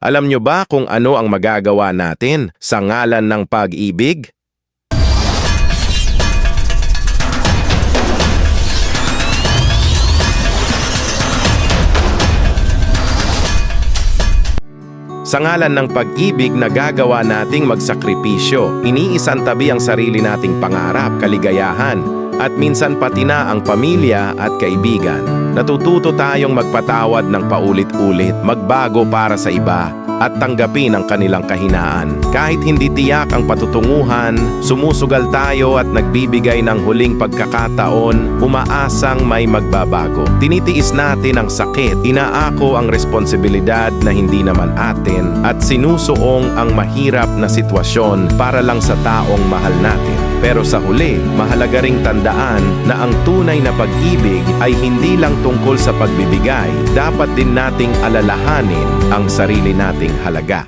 Alam nyo ba kung ano ang magagawa natin sa ngalan ng pag-ibig? Sa ngalan ng pag-ibig, nagagawa nating magsakripisyo. Iniisantabi ang sarili nating pangarap, kaligayahan, at minsan pati na ang pamilya at kaibigan. Natututo tayong magpatawad ng paulit-ulit, magbago para sa iba, at tanggapin ang kanilang kahinaan. Kahit hindi tiyak ang patutunguhan, sumusugal tayo at nagbibigay ng huling pagkakataon, umaasang may magbabago. Tinitiis natin ang sakit, inaako ang responsibilidad na hindi naman atin, at sinusuong ang mahirap na sitwasyon para lang sa taong mahal natin. Pero sa huli, mahalaga ring tandaan na ang tunay na pag-ibig ay hindi lang tungkol sa pagbibigay, dapat din nating alalahanin ang sarili nating halaga.